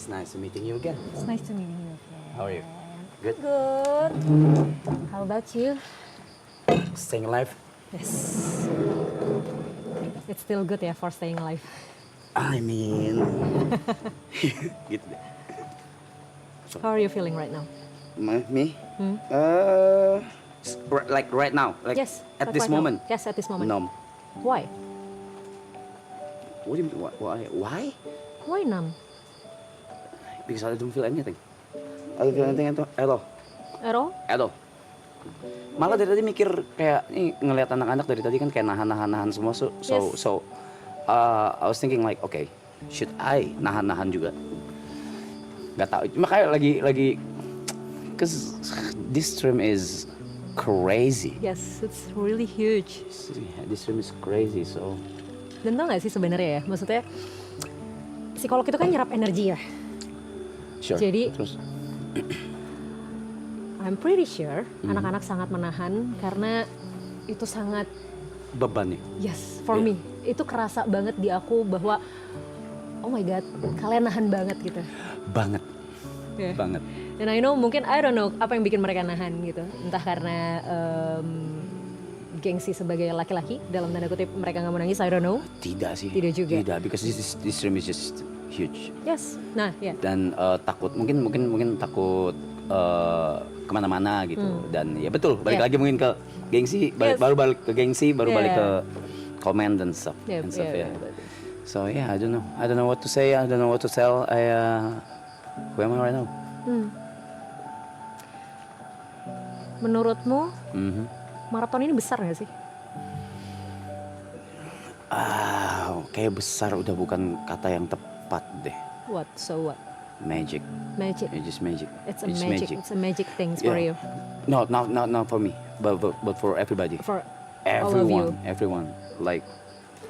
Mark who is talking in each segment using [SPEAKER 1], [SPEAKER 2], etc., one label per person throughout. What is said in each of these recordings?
[SPEAKER 1] It's nice to meeting you again.
[SPEAKER 2] It's nice to meet you.
[SPEAKER 1] How are you? Good?
[SPEAKER 2] Good. How about you?
[SPEAKER 1] Staying alive?
[SPEAKER 2] Yes. It's still good ya for staying alive.
[SPEAKER 1] I mean... gitu deh.
[SPEAKER 2] How are you feeling right now?
[SPEAKER 1] Me? Like right now? Like
[SPEAKER 2] Yes.
[SPEAKER 1] at
[SPEAKER 2] like
[SPEAKER 1] this
[SPEAKER 2] right now.
[SPEAKER 1] moment?
[SPEAKER 2] Yes, at this moment.
[SPEAKER 1] Numb.
[SPEAKER 2] Why?
[SPEAKER 1] What do you mean? Why?
[SPEAKER 2] Why numb?
[SPEAKER 1] Because I don't feel anything. I don't feel anything at all.
[SPEAKER 2] At all?
[SPEAKER 1] At all. Malah dari tadi mikir kayak nih ngelihat anak-anak dari tadi kan kayak nahan semua I was thinking like okay, should I nahan juga? Gak tau. Makanya lagi cause this stream is crazy.
[SPEAKER 2] Yes, it's really huge.
[SPEAKER 1] This stream is crazy so.
[SPEAKER 2] Dan tau gak sih sebenarnya ya, maksudnya psikolog itu kan nyerap energi ya.
[SPEAKER 1] Sure.
[SPEAKER 2] Jadi
[SPEAKER 1] terus
[SPEAKER 2] I'm pretty sure anak-anak sangat menahan karena itu sangat
[SPEAKER 1] beban nih.
[SPEAKER 2] yes for me. Itu kerasa banget di aku bahwa oh my god, kalian nahan banget gitu.
[SPEAKER 1] Banget.
[SPEAKER 2] Yeah.
[SPEAKER 1] Banget.
[SPEAKER 2] Dan I don't know apa yang bikin mereka nahan gitu. Entah karena gengsi sebagai laki-laki dalam tanda kutip mereka nggak mau nangis, I don't know.
[SPEAKER 1] Tidak sih.
[SPEAKER 2] Tidak juga.
[SPEAKER 1] Tidak, because this stream is just huge.
[SPEAKER 2] Yes. Nah, ya. Yeah.
[SPEAKER 1] Dan takut mungkin takut kemana-mana gitu. Dan ya betul balik lagi mungkin ke gengsi, baru balik ke gengsi, baru balik ke comment dan stuff. And stuff ya. So yeah, I don't know what to say, I don't know what to tell. Who am I right now?
[SPEAKER 2] Menurutmu maraton ini besar nggak sih?
[SPEAKER 1] Kayak besar udah bukan kata yang tepat deh.
[SPEAKER 2] What? So what?
[SPEAKER 1] Magic.
[SPEAKER 2] Magic.
[SPEAKER 1] It's just magic.
[SPEAKER 2] It's a magic things for you.
[SPEAKER 1] No, not for me, but for everybody.
[SPEAKER 2] For all of you.
[SPEAKER 1] Everyone. Like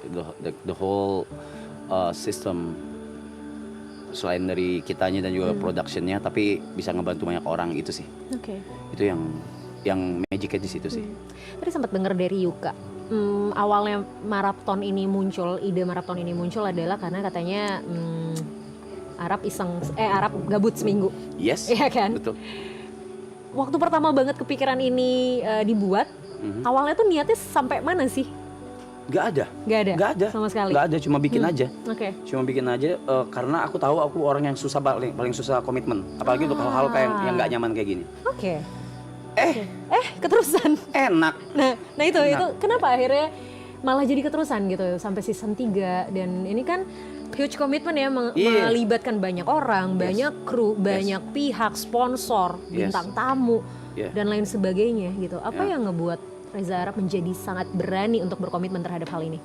[SPEAKER 1] the whole system selain dari kitanya dan juga productionnya, tapi bisa ngebantu banyak orang itu sih.
[SPEAKER 2] Oke.
[SPEAKER 1] Itu yang magicnya di situ sih.
[SPEAKER 2] Tadi sempat dengar dari Yuka. Awalnya ide maraton ini muncul adalah karena katanya Arab gabut seminggu.
[SPEAKER 1] Yes.
[SPEAKER 2] Iya kan?
[SPEAKER 1] Betul.
[SPEAKER 2] Waktu pertama banget kepikiran ini dibuat, awalnya tuh niatnya sampai mana sih?
[SPEAKER 1] Gak ada
[SPEAKER 2] sama sekali.
[SPEAKER 1] Gak ada, cuma bikin aja.
[SPEAKER 2] Oke.
[SPEAKER 1] Cuma bikin aja karena aku tahu aku orang yang paling susah komitmen, apalagi untuk hal-hal kayak yang nggak nyaman kayak gini.
[SPEAKER 2] Oke. Keterusan.
[SPEAKER 1] Enak.
[SPEAKER 2] Nah itu kenapa akhirnya malah jadi keterusan gitu sampai season 3 dan ini kan huge komitmen ya melibatkan banyak orang, banyak kru, banyak pihak, sponsor, bintang tamu dan lain sebagainya gitu. Apa yang ngebuat Reza Arab menjadi sangat berani untuk berkomitmen terhadap hal ini?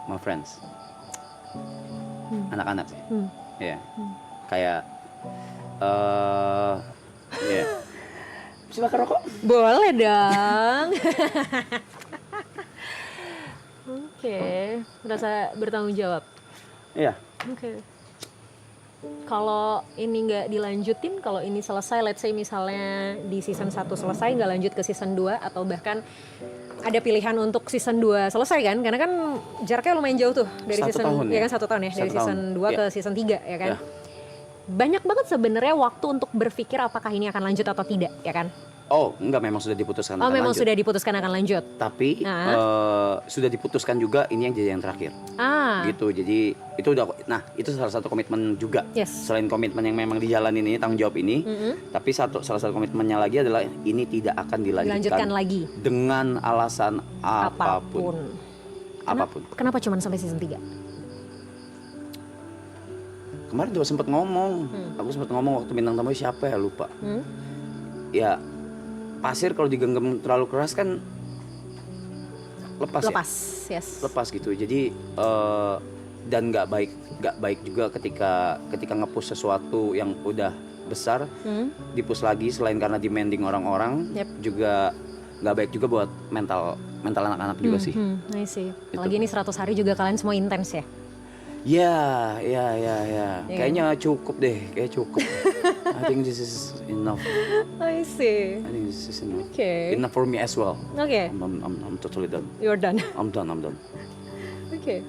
[SPEAKER 1] My friends, anak-anak sih, kayak, silakan rokok.
[SPEAKER 2] Boleh dong. Oke, merasa bertanggung jawab.
[SPEAKER 1] Iya.
[SPEAKER 2] Oke. Kalau ini nggak dilanjutin, kalau ini selesai, let's say misalnya di season 1 selesai, nggak lanjut ke season 2, atau bahkan ada pilihan untuk season 2 selesai kan? Karena kan jaraknya lumayan jauh tuh dari season, ya kan 1 tahun ya, dari season 2 ke season 3 ya kan? Banyak banget sebenarnya waktu untuk berpikir apakah ini akan lanjut atau tidak, ya kan?
[SPEAKER 1] Oh, enggak, memang sudah diputuskan akan
[SPEAKER 2] memang
[SPEAKER 1] lanjut.
[SPEAKER 2] Sudah diputuskan akan lanjut.
[SPEAKER 1] Tapi sudah diputuskan juga ini yang jadi yang terakhir. Gitu. Jadi itu itu salah satu komitmen juga.
[SPEAKER 2] Yes.
[SPEAKER 1] Selain komitmen yang memang dijalanin ini, tanggung jawab ini, tapi salah satu komitmennya lagi adalah ini tidak akan dilanjutkan
[SPEAKER 2] lagi
[SPEAKER 1] dengan alasan apapun.
[SPEAKER 2] Kenapa cuma sampai season 3?
[SPEAKER 1] Kemarin juga sempat ngomong. Aku sempat ngomong waktu bintang tamu siapa ya, lupa. Ya, pasir kalau digenggam terlalu keras kan lepas ya?
[SPEAKER 2] Yes.
[SPEAKER 1] Lepas gitu. Jadi dan nggak baik juga ketika nge-push sesuatu yang udah besar, di-push lagi selain karena demanding orang-orang, juga nggak baik juga buat mental anak-anak juga sih.
[SPEAKER 2] I see. Apalagi ini 100 hari juga kalian semua intens ya?
[SPEAKER 1] Ya. Kayaknya cukup deh, I think this is enough.
[SPEAKER 2] I see.
[SPEAKER 1] I think this is enough.
[SPEAKER 2] Okay.
[SPEAKER 1] Enough for me as well.
[SPEAKER 2] Okay.
[SPEAKER 1] I'm totally done.
[SPEAKER 2] You're done.
[SPEAKER 1] I'm done.
[SPEAKER 2] Okay.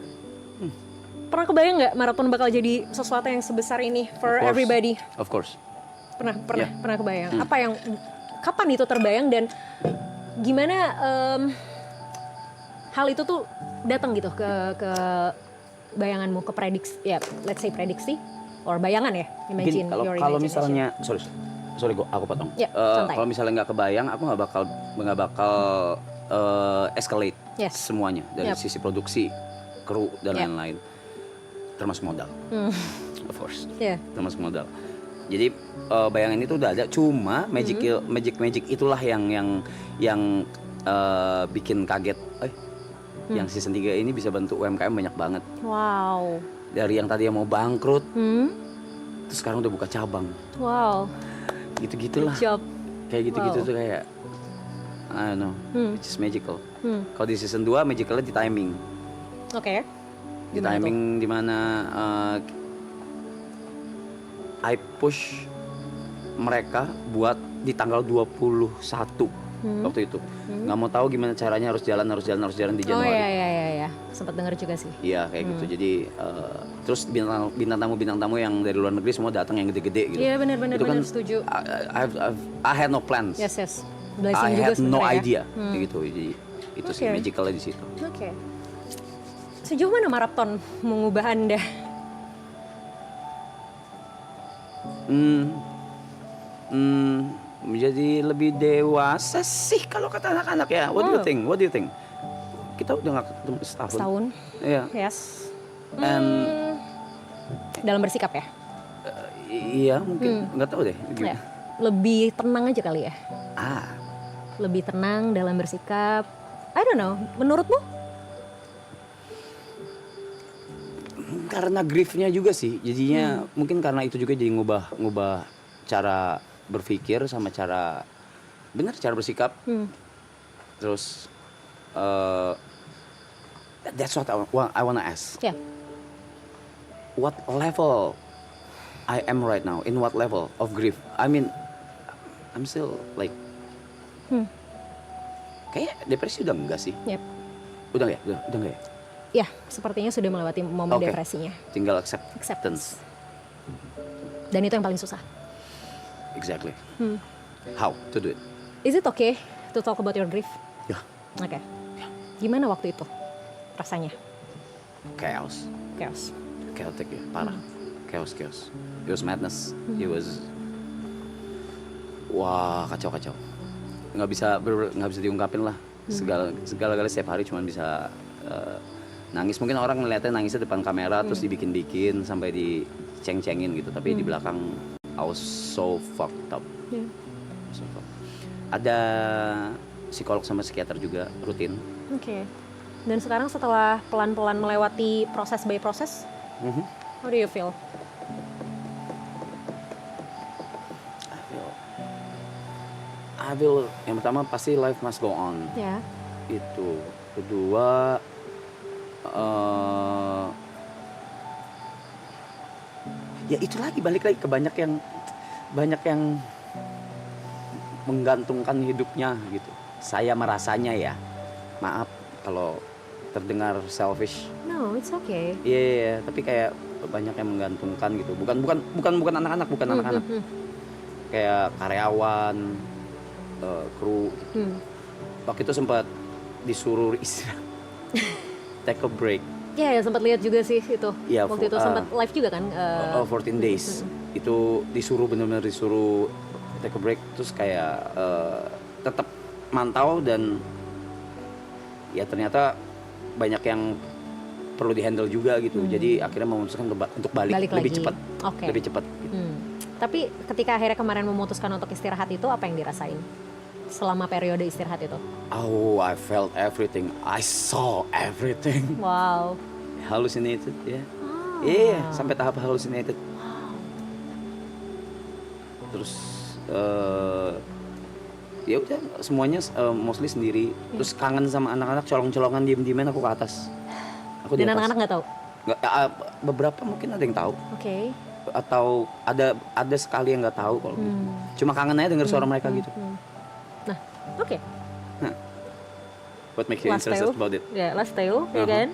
[SPEAKER 2] Pernah kebayang nggak maraton bakal jadi sesuatu yang sebesar ini for
[SPEAKER 1] Of course.
[SPEAKER 2] everybody?
[SPEAKER 1] Of course.
[SPEAKER 2] Pernah kebayang. Apa yang kapan itu terbayang dan gimana hal itu tuh datang gitu ke bayanganmu, ke prediksi, ya let's say prediksi or bayangan ya,
[SPEAKER 1] Mungkin
[SPEAKER 2] imagine your
[SPEAKER 1] kalau
[SPEAKER 2] imagination.
[SPEAKER 1] misalnya sorry aku potong.
[SPEAKER 2] Ya, santai.
[SPEAKER 1] Kalau misalnya nggak kebayang, aku nggak bakal escalate
[SPEAKER 2] Yes.
[SPEAKER 1] semuanya dari
[SPEAKER 2] Yep.
[SPEAKER 1] sisi produksi, kru dan
[SPEAKER 2] Yep.
[SPEAKER 1] lain-lain, termasuk modal, of course,
[SPEAKER 2] Ya.
[SPEAKER 1] termasuk modal. Jadi bayangan itu udah ada, cuma magic itulah yang bikin kaget. Yang season 3 ini bisa bantu UMKM banyak banget.
[SPEAKER 2] Wow.
[SPEAKER 1] Dari yang tadi mau bangkrut, terus sekarang udah buka cabang.
[SPEAKER 2] Wow.
[SPEAKER 1] Gitu-gitulah.
[SPEAKER 2] Good job.
[SPEAKER 1] Kayak gitu-gitu
[SPEAKER 2] Wow.
[SPEAKER 1] tuh kayak I don't know, it's just magical. Kalau di season 2 magicalnya di timing.
[SPEAKER 2] Oke.
[SPEAKER 1] Di
[SPEAKER 2] Gimana
[SPEAKER 1] timing dimana I push mereka buat di tanggal 21 waktu itu. Nggak mau tahu gimana caranya, harus jalan di
[SPEAKER 2] Oh
[SPEAKER 1] Januari.
[SPEAKER 2] iya. Sempat dengar juga sih.
[SPEAKER 1] Iya kayak gitu. Jadi terus bintang tamu yang dari luar negeri semua datang yang gede-gede gitu.
[SPEAKER 2] Iya benar
[SPEAKER 1] Itu kan
[SPEAKER 2] setuju.
[SPEAKER 1] I had no plans.
[SPEAKER 2] Yes.
[SPEAKER 1] I
[SPEAKER 2] Blessing juga
[SPEAKER 1] had no
[SPEAKER 2] sebenarnya.
[SPEAKER 1] idea gitu. Jadi itu sih
[SPEAKER 2] Oke.
[SPEAKER 1] magicalnya di situ.
[SPEAKER 2] Oke. Sejauh mana maraton mengubah Anda?
[SPEAKER 1] Menjadi lebih dewasa sih kalau kata anak-anak ya. What do you think? Kita udah nggak ketemu setahun.
[SPEAKER 2] Setahun.
[SPEAKER 1] Iya.
[SPEAKER 2] Yes.
[SPEAKER 1] And
[SPEAKER 2] Dalam bersikap ya?
[SPEAKER 1] iya mungkin nggak tahu deh.
[SPEAKER 2] Ya. Lebih tenang aja kali ya?
[SPEAKER 1] Ah,
[SPEAKER 2] Lebih tenang dalam bersikap. I don't know. Menurutmu?
[SPEAKER 1] karena griefnya juga sih. Jadinya mungkin karena itu juga jadi ngubah cara berpikir sama cara bersikap. Terus that's what I wanna ask.
[SPEAKER 2] Ya.
[SPEAKER 1] What level I am right now? In what level of grief? I mean, I'm still like, kayak depresi udah enggak sih?
[SPEAKER 2] Yep.
[SPEAKER 1] Udah enggak ya?
[SPEAKER 2] Ya, sepertinya sudah melewati momen
[SPEAKER 1] Oke.
[SPEAKER 2] depresinya.
[SPEAKER 1] Tinggal
[SPEAKER 2] Acceptance.
[SPEAKER 1] acceptance.
[SPEAKER 2] Dan itu yang paling susah.
[SPEAKER 1] Exactly. How to do it?
[SPEAKER 2] Is it okay to talk about your grief?
[SPEAKER 1] Ya,
[SPEAKER 2] Oke. Gimana waktu itu rasanya?
[SPEAKER 1] chaos, chaotic ya, parah. Chaos. It was madness. It was, wah kacau. Nggak bisa diungkapin lah. Segala setiap hari cuma bisa nangis. Mungkin orang melihatnya nangisnya depan kamera terus dibikin sampai diceng-cengin gitu. Tapi di belakang I was so fucked up.
[SPEAKER 2] Yeah.
[SPEAKER 1] So fucked. Ada psikolog sama psikiater juga rutin.
[SPEAKER 2] Oke. Dan sekarang setelah pelan-pelan melewati proses by proses, how do you feel?
[SPEAKER 1] I feel yang pertama pasti life must go on.
[SPEAKER 2] Ya.
[SPEAKER 1] Itu. Kedua ya itu lagi balik lagi ke banyak yang menggantungkan hidupnya gitu. Saya merasanya ya. Maaf kalau terdengar selfish.
[SPEAKER 2] No, it's okay.
[SPEAKER 1] Iya, tapi kayak banyak yang menggantungkan gitu. Bukan anak-anak. Kayak karyawan, kru. Waktu itu sempat disuruh istirahat. Take a break.
[SPEAKER 2] Ya, sempat lihat juga sih itu.
[SPEAKER 1] Iya,
[SPEAKER 2] Waktu itu sempat live juga kan?
[SPEAKER 1] 14 days. Itu benar-benar disuruh take a break, terus kayak tetap mantau dan ya ternyata banyak yang perlu dihandle juga gitu. Jadi akhirnya memutuskan untuk balik lebih
[SPEAKER 2] lagi.
[SPEAKER 1] cepat.
[SPEAKER 2] Oke.
[SPEAKER 1] Lebih cepat gitu.
[SPEAKER 2] Tapi ketika akhirnya kemarin memutuskan untuk istirahat itu, apa yang dirasain selama periode istirahat itu?
[SPEAKER 1] Oh, I felt everything. I saw everything.
[SPEAKER 2] Wow.
[SPEAKER 1] Hallucinated ya. Iya, sampai tahap hallucinated. Terus ya udah semuanya mostly sendiri. Terus kangen sama anak-anak, colong-colongan diem-dieman aku ke atas. Aku di
[SPEAKER 2] Dan
[SPEAKER 1] atas.
[SPEAKER 2] anak-anak nggak tahu?
[SPEAKER 1] Nggak, beberapa mungkin ada yang tahu.
[SPEAKER 2] Oke.
[SPEAKER 1] Atau ada sekali yang nggak tahu kalau gitu. Cuma kangen aja denger suara mereka gitu.
[SPEAKER 2] Nah, oke.
[SPEAKER 1] What makes you
[SPEAKER 2] Last
[SPEAKER 1] interested
[SPEAKER 2] tale.
[SPEAKER 1] about it?
[SPEAKER 2] Ya, last tale, ya kan?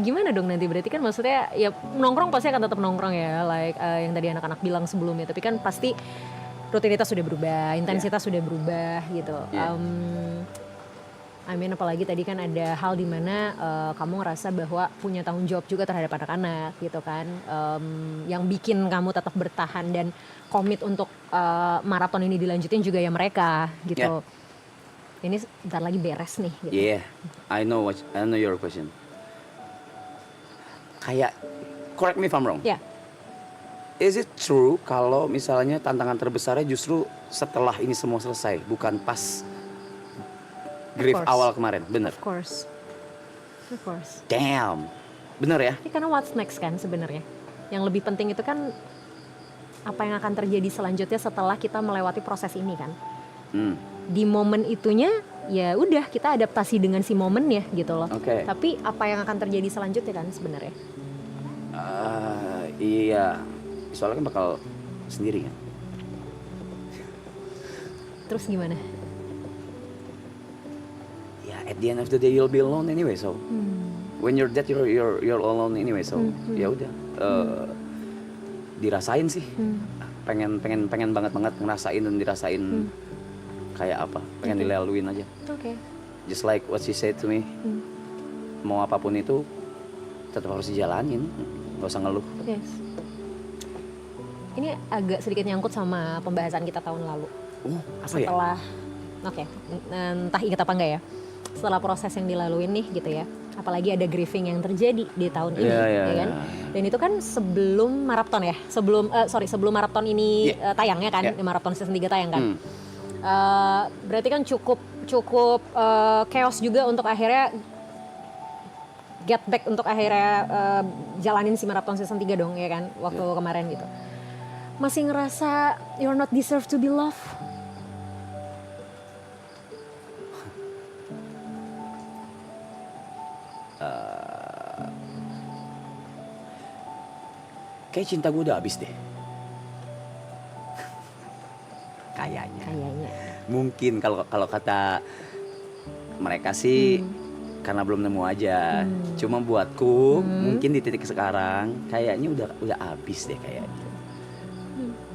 [SPEAKER 2] gimana dong nanti? Berarti kan maksudnya ya nongkrong pasti akan tetap nongkrong ya, like yang tadi anak-anak bilang sebelumnya. Tapi kan pasti rutinitas sudah berubah, intensitas sudah berubah gitu. I mean apalagi tadi kan ada hal di mana kamu ngerasa bahwa punya tanggung jawab juga terhadap anak-anak gitu kan, yang bikin kamu tetap bertahan dan komit untuk maraton ini dilanjutin juga ya mereka gitu. Ini bentar lagi beres nih. Gitu.
[SPEAKER 1] Yeah, I know your question. Kayak, correct me if I'm wrong.
[SPEAKER 2] Yeah.
[SPEAKER 1] Is it true kalau misalnya tantangan terbesarnya justru setelah ini semua selesai, bukan pas grief awal kemarin, bener?
[SPEAKER 2] Of course.
[SPEAKER 1] Damn, bener ya?
[SPEAKER 2] Ini karena what's next kan sebenarnya. Yang lebih penting itu kan apa yang akan terjadi selanjutnya setelah kita melewati proses ini kan. Di momen itunya ya udah kita adaptasi dengan si momennya gitu loh. Tapi apa yang akan terjadi selanjutnya kan sebenarnya?
[SPEAKER 1] Iya, soalnya kan bakal sendiri kan.
[SPEAKER 2] Terus gimana?
[SPEAKER 1] At the end of the day you'll be alone anyway, so when you're dead you're alone anyway, so ya udah dirasain sih, pengen banget ngerasain dan dirasain kayak apa, pengen dilaluin aja. Just like what she said to me, mau apapun itu tetap harus dijalanin, nggak usah ngeluh.
[SPEAKER 2] Ini agak sedikit nyangkut sama pembahasan kita tahun lalu.
[SPEAKER 1] Apa
[SPEAKER 2] setelah entah ingat apa enggak ya, setelah proses yang dilaluin nih gitu ya, apalagi ada grieving yang terjadi di tahun ini, ya kan? Dan itu kan sebelum maraton ya, sebelum maraton ini tayangnya kan, maraton season 3 tayang kan. Berarti kan cukup chaos juga untuk akhirnya get back, untuk akhirnya jalanin si maraton season 3 dong ya kan, waktu kemarin gitu. Masih ngerasa you're not deserve to be loved?
[SPEAKER 1] Kayak cinta gue udah habis deh. Kayaknya. Mungkin kalau kata mereka sih karena belum nemu aja. Cuma buatku mungkin di titik sekarang kayaknya udah habis deh kayaknya.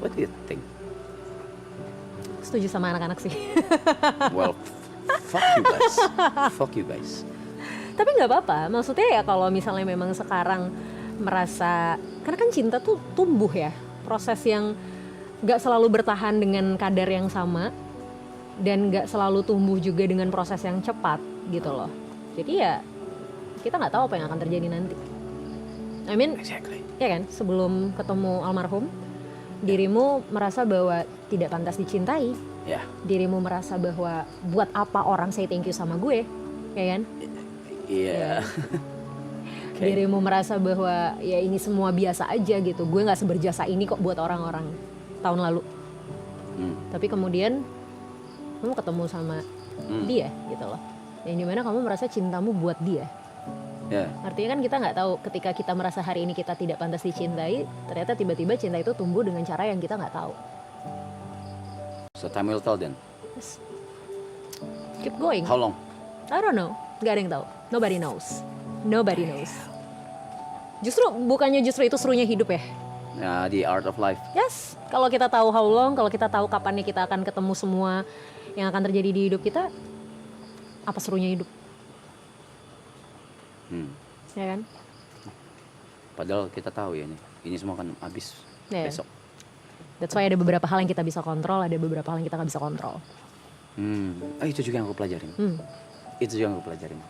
[SPEAKER 1] What do you think?
[SPEAKER 2] Setuju sama anak-anak sih.
[SPEAKER 1] Well, fuck you guys.
[SPEAKER 2] Tapi nggak apa-apa. Maksudnya ya kalau misalnya memang sekarang merasa, karena kan cinta tuh tumbuh ya, proses yang nggak selalu bertahan dengan kadar yang sama dan nggak selalu tumbuh juga dengan proses yang cepat gitu loh. Jadi ya kita nggak tahu apa yang akan terjadi nanti. I mean, ya kan, sebelum ketemu almarhum, dirimu merasa bahwa tidak pantas dicintai, dirimu merasa bahwa buat apa orang say thank you sama gue, ya kan? Dirimu merasa bahwa ya ini semua biasa aja gitu, gue nggak seberjasa ini kok buat orang-orang tahun lalu. Tapi kemudian kamu ketemu sama dia gitu loh, yang dimana kamu merasa cintamu buat dia. Artinya kan kita nggak tahu, ketika kita merasa hari ini kita tidak pantas dicintai, ternyata tiba-tiba cinta itu tumbuh dengan cara yang kita nggak tahu.
[SPEAKER 1] So time will tell then.
[SPEAKER 2] Yes. Keep going.
[SPEAKER 1] How long?
[SPEAKER 2] I don't know, nggak ada yang tahu. Nobody knows. Bukannya justru itu serunya hidup ya?
[SPEAKER 1] The art of life.
[SPEAKER 2] Yes, kalau kita tahu how long, kalau kita tahu kapannya kita akan ketemu semua yang akan terjadi di hidup kita, apa serunya hidup? Ya kan?
[SPEAKER 1] Padahal kita tahu ya ini semua akan habis besok.
[SPEAKER 2] That's why ada beberapa hal yang kita bisa kontrol, ada beberapa hal yang kita nggak bisa kontrol.
[SPEAKER 1] Itu juga yang aku pelajarin. Itu juga yang aku pelajarin.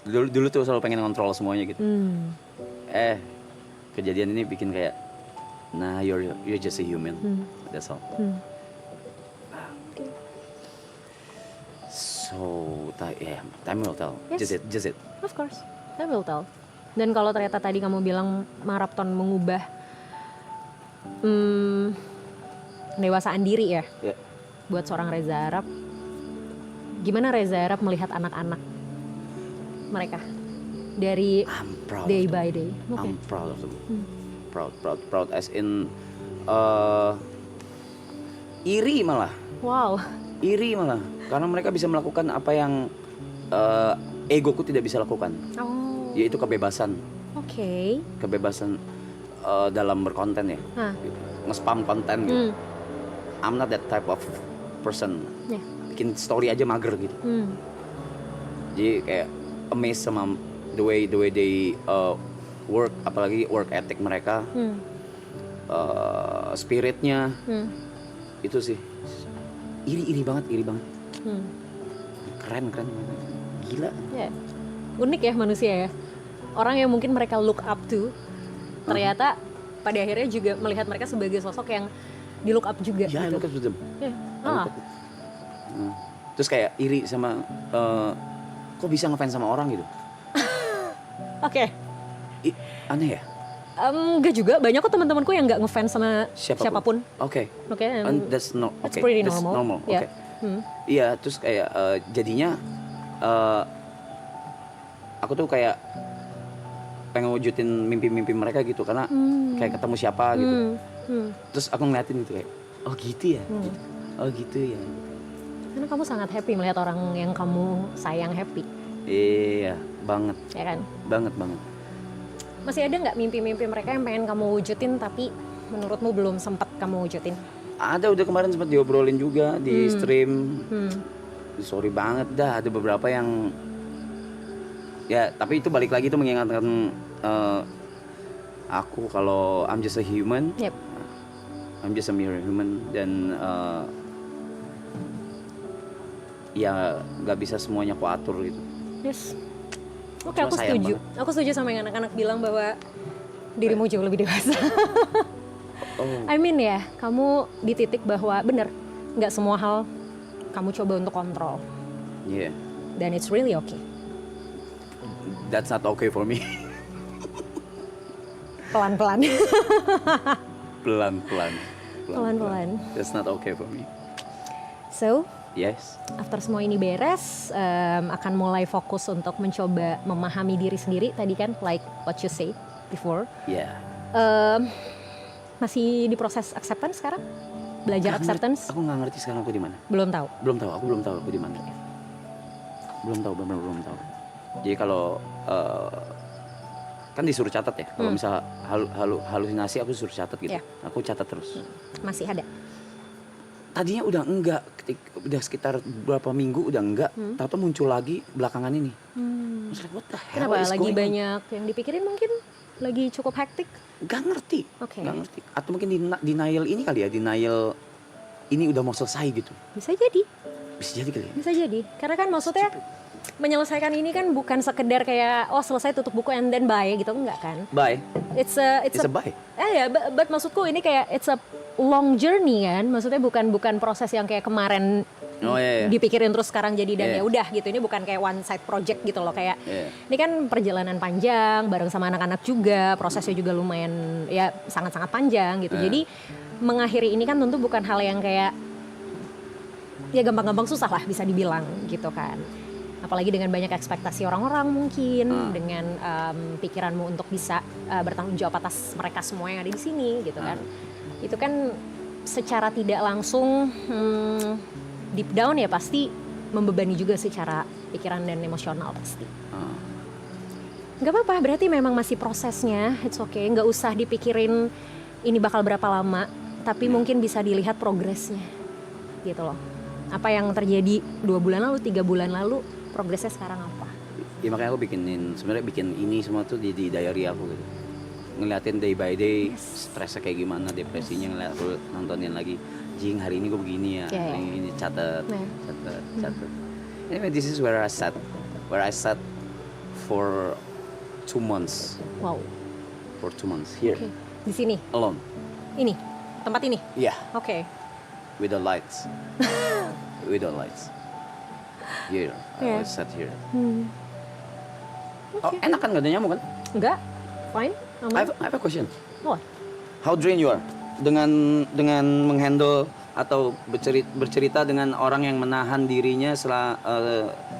[SPEAKER 1] Dulu tuh selalu pengen ngontrol semuanya gitu. Kejadian ini bikin kayak, nah you're just a human. That's all. So time will tell.
[SPEAKER 2] Yes.
[SPEAKER 1] Just it.
[SPEAKER 2] Of course, time will tell. Dan kalau ternyata tadi kamu bilang maraton mengubah pendewasaan diri ya, buat seorang Reza Arab, gimana Reza Arab melihat anak-anak mereka dari day by day?
[SPEAKER 1] I'm proud of them. Proud as in iri malah.
[SPEAKER 2] Wow.
[SPEAKER 1] Iri malah, karena mereka bisa melakukan apa yang egoku tidak bisa lakukan,
[SPEAKER 2] Oh.
[SPEAKER 1] yaitu kebebasan.
[SPEAKER 2] Oke.
[SPEAKER 1] Kebebasan dalam berkonten ya,
[SPEAKER 2] Hah.
[SPEAKER 1] gitu. Nge-spam konten gitu.
[SPEAKER 2] Hmm.
[SPEAKER 1] I'm not that type of person.
[SPEAKER 2] Ya.
[SPEAKER 1] Bikin story aja mager gitu. Jadi kayak amazed sama the way they work, apalagi work ethic mereka, spiritnya, itu sih iri banget. Keren, gila.
[SPEAKER 2] Ya. Unik ya manusia ya. Orang yang mungkin mereka look up to, ternyata pada akhirnya juga melihat mereka sebagai sosok yang di look up juga.
[SPEAKER 1] Ya,
[SPEAKER 2] gitu.
[SPEAKER 1] look up to them.
[SPEAKER 2] Ya.
[SPEAKER 1] Look up. Terus kayak iri sama kok bisa ngefans sama orang gitu.
[SPEAKER 2] Oke.
[SPEAKER 1] Aneh ya.
[SPEAKER 2] Enggak juga, banyak kok teman-temanku yang nggak ngefans sama siapapun.
[SPEAKER 1] Oke.
[SPEAKER 2] Oke.
[SPEAKER 1] And that's
[SPEAKER 2] That's pretty
[SPEAKER 1] that's
[SPEAKER 2] normal.
[SPEAKER 1] normal.
[SPEAKER 2] Yeah.
[SPEAKER 1] Oke. Iya, terus kayak jadinya aku tuh kayak pengen wujudin mimpi-mimpi mereka gitu, karena kayak ketemu siapa gitu. Terus aku ngeliatin gitu kayak, oh gitu ya. Gitu. Oh gitu ya.
[SPEAKER 2] Karena kamu sangat happy melihat orang yang kamu sayang happy.
[SPEAKER 1] Iya, banget.
[SPEAKER 2] Ya kan?
[SPEAKER 1] Banget.
[SPEAKER 2] Masih ada nggak mimpi-mimpi mereka yang pengen kamu wujudin tapi menurutmu belum sempat kamu wujudin?
[SPEAKER 1] Ada, udah kemarin sempat diobrolin juga di stream. Sorry banget dah, ada beberapa yang ya, tapi itu balik lagi itu mengingatkan aku kalau I'm just a human.
[SPEAKER 2] Yep.
[SPEAKER 1] I'm just a mere human, dan ya nggak bisa semuanya aku atur gitu.
[SPEAKER 2] Yes. Oke,
[SPEAKER 1] Cuma
[SPEAKER 2] aku
[SPEAKER 1] sayang
[SPEAKER 2] setuju.
[SPEAKER 1] banget.
[SPEAKER 2] Aku setuju sama yang anak-anak bilang bahwa dirimu jauh lebih dewasa.
[SPEAKER 1] Oh,
[SPEAKER 2] I mean ya, kamu di titik bahwa bener, nggak semua hal kamu coba untuk kontrol.
[SPEAKER 1] yeah,
[SPEAKER 2] Dan it's really okay.
[SPEAKER 1] that's not okay for me.
[SPEAKER 2] Pelan-pelan.
[SPEAKER 1] Pelan-pelan. That's not okay for me.
[SPEAKER 2] So,
[SPEAKER 1] Yes.
[SPEAKER 2] after semua ini beres, akan mulai fokus untuk mencoba memahami diri sendiri tadi kan, like what you say before.
[SPEAKER 1] Yeah.
[SPEAKER 2] Masih di proses acceptance sekarang? Belajar acceptance?
[SPEAKER 1] Aku nggak ngerti sekarang aku di mana.
[SPEAKER 2] Belum tahu.
[SPEAKER 1] Aku belum tahu aku di mana. Benar belum tahu. Jadi kalau kan disuruh catat ya. Kalau misal halusinasi aku disuruh catat gitu.
[SPEAKER 2] Yeah.
[SPEAKER 1] Aku catat terus.
[SPEAKER 2] Masih ada.
[SPEAKER 1] Tadinya udah enggak, udah sekitar beberapa minggu udah enggak, tahu muncul lagi belakangan ini. Terus like, what the hell
[SPEAKER 2] Kenapa?
[SPEAKER 1] is
[SPEAKER 2] Lagi
[SPEAKER 1] going on?
[SPEAKER 2] banyak yang dipikirin mungkin? Lagi cukup hektik?
[SPEAKER 1] Gak ngerti.
[SPEAKER 2] Oke.
[SPEAKER 1] Gak ngerti. Atau mungkin denial ini kali ya, denial ini udah mau selesai gitu.
[SPEAKER 2] Bisa jadi.
[SPEAKER 1] Bisa jadi kali ya.
[SPEAKER 2] Bisa jadi. Karena kan maksudnya menyelesaikan ini kan bukan sekedar kayak oh selesai tutup buku and then bye gitu, enggak kan?
[SPEAKER 1] Bye.
[SPEAKER 2] It's a
[SPEAKER 1] bye.
[SPEAKER 2] Ya, but maksudku ini kayak it's a long journey kan. Maksudnya bukan proses yang kayak kemarin
[SPEAKER 1] Oh iya.
[SPEAKER 2] dipikirin terus sekarang jadi dan
[SPEAKER 1] Iya.
[SPEAKER 2] ya udah gitu. Ini bukan kayak one side project gitu loh, kayak
[SPEAKER 1] Iya.
[SPEAKER 2] ini kan perjalanan panjang bareng sama anak-anak juga, prosesnya juga lumayan ya sangat-sangat panjang gitu. Jadi mengakhiri ini kan tentu bukan hal yang kayak ya gampang-gampang, susah lah bisa dibilang gitu kan. Apalagi dengan banyak ekspektasi orang-orang mungkin, dengan pikiranmu untuk bisa bertanggung jawab atas mereka semua yang ada di sini gitu kan. Itu kan secara tidak langsung deep down ya pasti membebani juga secara pikiran dan emosional pasti. Gak apa-apa, berarti memang masih prosesnya, it's okay. Gak usah dipikirin ini bakal berapa lama, tapi mungkin bisa dilihat progresnya gitu loh. Apa yang terjadi 2 bulan lalu, 3 bulan lalu, progresnya sekarang apa?
[SPEAKER 1] Ya makanya aku sebenarnya bikin ini semua tuh di diary aku gitu. Ngeliatin day by day, stresnya kayak gimana, depresinya ngeliat, aku nontonin lagi. Jing, hari ini gue begini ya,
[SPEAKER 2] Yeah.
[SPEAKER 1] hari ini catat. Anyway, this is where I sat for 2 months.
[SPEAKER 2] Wow.
[SPEAKER 1] For 2 months here,
[SPEAKER 2] Oke. Di sini,
[SPEAKER 1] alone.
[SPEAKER 2] ini, tempat ini.
[SPEAKER 1] Yeah,
[SPEAKER 2] Oke.
[SPEAKER 1] with the lights. Here,
[SPEAKER 2] Yeah.
[SPEAKER 1] I sat here. Oh, enak kan, gak ada nyamuk kan?
[SPEAKER 2] Enggak? Fine? Aman?
[SPEAKER 1] I have a question.
[SPEAKER 2] What?
[SPEAKER 1] How drained you are dengan menghandle atau bercerita dengan orang yang menahan dirinya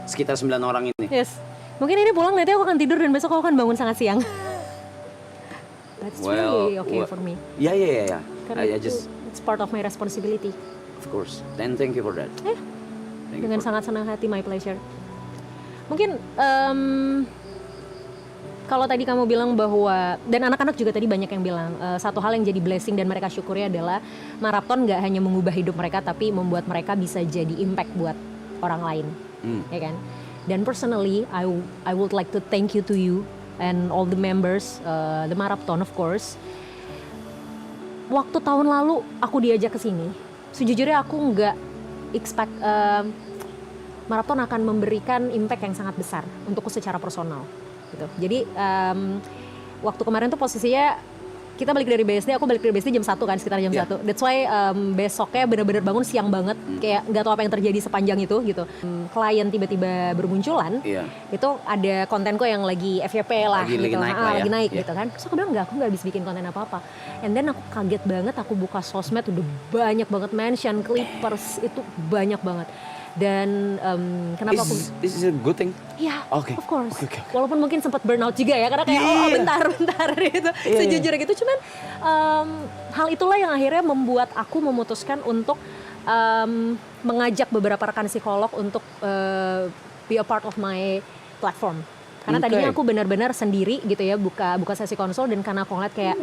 [SPEAKER 1] sekitar 9 orang ini.
[SPEAKER 2] Yes. Mungkin ini pulang nanti aku akan tidur dan besok aku akan bangun sangat siang. That's really okay for me.
[SPEAKER 1] Ya.
[SPEAKER 2] Karena it's part of my responsibility.
[SPEAKER 1] Of course. And thank you for that.
[SPEAKER 2] Eh,
[SPEAKER 1] Thank you
[SPEAKER 2] dengan
[SPEAKER 1] for-
[SPEAKER 2] sangat senang hati, my pleasure. Mungkin kalau tadi kamu bilang bahwa, dan anak-anak juga tadi banyak yang bilang, satu hal yang jadi blessing dan mereka syukuri adalah maraton nggak hanya mengubah hidup mereka, tapi membuat mereka bisa jadi impact buat orang lain, ya kan? Dan personally, I would like to thank you to you and all the members, the marathon of course. Waktu tahun lalu aku diajak ke sini, sejujurnya aku nggak expect maraton akan memberikan impact yang sangat besar untukku secara personal. Gitu. Jadi waktu kemarin tuh posisinya kita balik dari BSD, aku balik dari BSD jam 1 kan, sekitar jam 1. That's why besoknya bener-bener bangun siang banget, kayak nggak tahu apa yang terjadi sepanjang itu gitu. Klien tiba-tiba bermunculan, itu ada kontenku yang lagi FYP lah,
[SPEAKER 1] lagi naik
[SPEAKER 2] gitu kan. Terus aku bilang aku nggak habis bikin konten apa-apa. And then aku kaget banget, aku buka sosmed udah banyak banget mention, Clippers itu banyak banget. Dan kenapa
[SPEAKER 1] this is a good thing?
[SPEAKER 2] Ya,
[SPEAKER 1] Okay.
[SPEAKER 2] of course.
[SPEAKER 1] Okay.
[SPEAKER 2] Walaupun mungkin sempat burnout juga ya, karena kayak bentar gitu. Sejujurnya gitu, cuman hal itulah yang akhirnya membuat aku memutuskan untuk mengajak beberapa rekan psikolog untuk be a part of my platform. Karena tadinya aku benar-benar sendiri gitu ya, buka sesi konsul, dan karena aku ngeliat kayak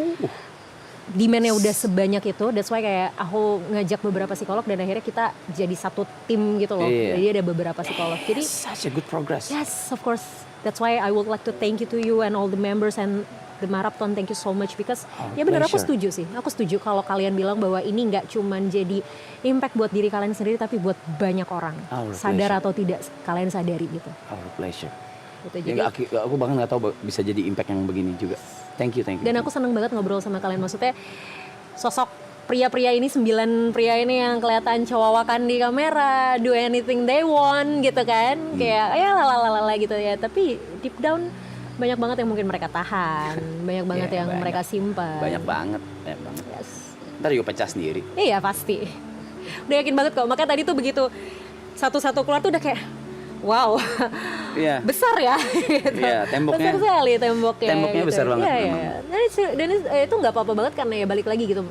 [SPEAKER 2] demand-nya udah sebanyak itu, that's why kayak aku ngajak beberapa psikolog dan akhirnya kita jadi satu tim gitu loh. Jadi ada beberapa psikolog. Jadi
[SPEAKER 1] such a good progress.
[SPEAKER 2] Yes, of course. That's why I would like to thank you to you and all the members and the marathon. Thank you so much because benar aku setuju sih. Aku setuju kalau kalian bilang bahwa ini nggak cuman jadi impact buat diri kalian sendiri, tapi buat banyak orang. Sadar atau tidak kalian sadari gitu.
[SPEAKER 1] Our pleasure.
[SPEAKER 2] Gitu,
[SPEAKER 1] jadi aku bahkan nggak tahu bisa jadi impact yang begini juga. Thank you.
[SPEAKER 2] Dan aku seneng banget ngobrol sama kalian. Maksudnya sosok pria-pria ini, 9 pria ini yang kelihatan cowawakan di kamera, do anything they want gitu kan, kayak ya lalalala gitu ya. Tapi deep down banyak banget yang mungkin mereka tahan, banyak banget yang mereka simpan.
[SPEAKER 1] Banyak banget.
[SPEAKER 2] Yes.
[SPEAKER 1] Ntar juga pecah sendiri.
[SPEAKER 2] Iya pasti. Udah yakin banget kok. Makanya tadi tuh begitu satu-satu keluar tuh udah kayak wow, besar ya. Gitu.
[SPEAKER 1] Temboknya.
[SPEAKER 2] Besar sekali temboknya.
[SPEAKER 1] Temboknya
[SPEAKER 2] gitu.
[SPEAKER 1] besar banget.
[SPEAKER 2] Dan itu nggak apa-apa banget karena ya balik lagi gitu.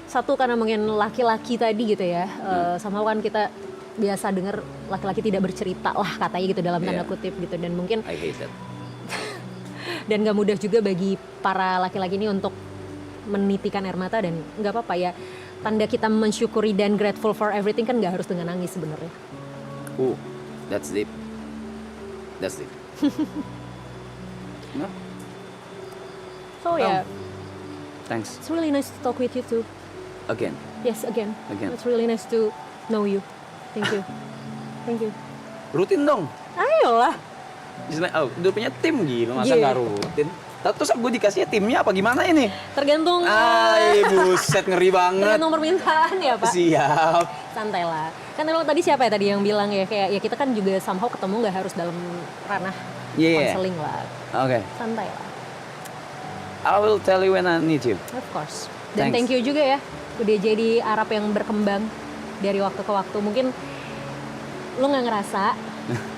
[SPEAKER 2] Satu karena mungkin laki-laki tadi gitu ya, sama kan kita biasa dengar laki-laki tidak bercerita lah katanya gitu dalam tanda kutip gitu, dan mungkin
[SPEAKER 1] I hate that.
[SPEAKER 2] Dan nggak mudah juga bagi para laki-laki ini untuk menitikan air mata, dan nggak apa-apa ya. Tanda kita mensyukuri dan grateful for everything kan nggak harus dengan nangis sebenarnya.
[SPEAKER 1] That's deep. No?
[SPEAKER 2] So
[SPEAKER 1] Thanks.
[SPEAKER 2] It's really nice to talk with you too.
[SPEAKER 1] Again.
[SPEAKER 2] Yes, again. It's really nice to know you. Thank you. Thank you.
[SPEAKER 1] Rutin dong.
[SPEAKER 2] Ayolah.
[SPEAKER 1] Udah punya tim gila, masa nggak rutin? Terus gue dikasihnya timnya apa gimana ini?
[SPEAKER 2] Tergantung.
[SPEAKER 1] Buset, ngeri banget.
[SPEAKER 2] Tergantung permintaan ya Pak.
[SPEAKER 1] Siap.
[SPEAKER 2] Santai lah. Kan tadi siapa ya tadi yang bilang ya, kayak ya kita kan juga somehow ketemu nggak harus dalam ranah counseling lah.
[SPEAKER 1] Oke.
[SPEAKER 2] Santai lah.
[SPEAKER 1] I will tell you when I need you.
[SPEAKER 2] Of course. Dan thank you juga ya, udah jadi Arab yang berkembang dari waktu ke waktu. Mungkin lu nggak ngerasa,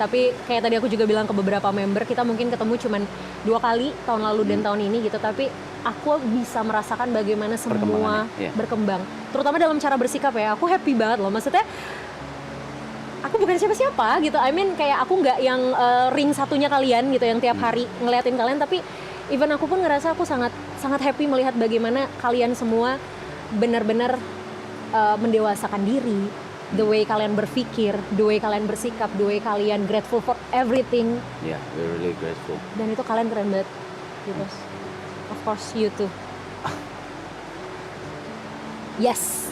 [SPEAKER 2] tapi kayak tadi aku juga bilang ke beberapa member, kita mungkin ketemu cuman 2 kali tahun lalu dan tahun ini gitu, tapi aku bisa merasakan bagaimana semua berkembang, terutama dalam cara bersikap ya. Aku happy banget loh, maksudnya aku bukan siapa-siapa gitu. I mean kayak aku nggak yang ring satunya kalian gitu yang tiap hari ngeliatin kalian, tapi even aku pun ngerasa aku sangat happy melihat bagaimana kalian semua benar-benar mendewasakan diri, the way kalian berpikir, the way kalian bersikap, the way kalian grateful for everything.
[SPEAKER 1] Yeah, we're really grateful.
[SPEAKER 2] Dan itu kalian keren banget gitu. Of course you too. Yes.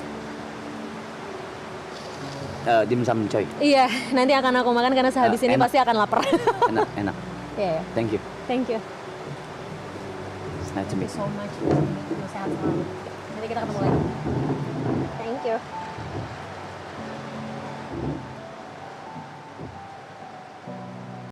[SPEAKER 1] Dimsum coy.
[SPEAKER 2] Iya, nanti akan aku makan karena sehabis ini pasti akan lapar.
[SPEAKER 1] enak.
[SPEAKER 2] Yeah.
[SPEAKER 1] Thank you. It's nice to meet you.
[SPEAKER 2] So much. Sehat selalu. Nanti kita ketemu lagi. Thank you.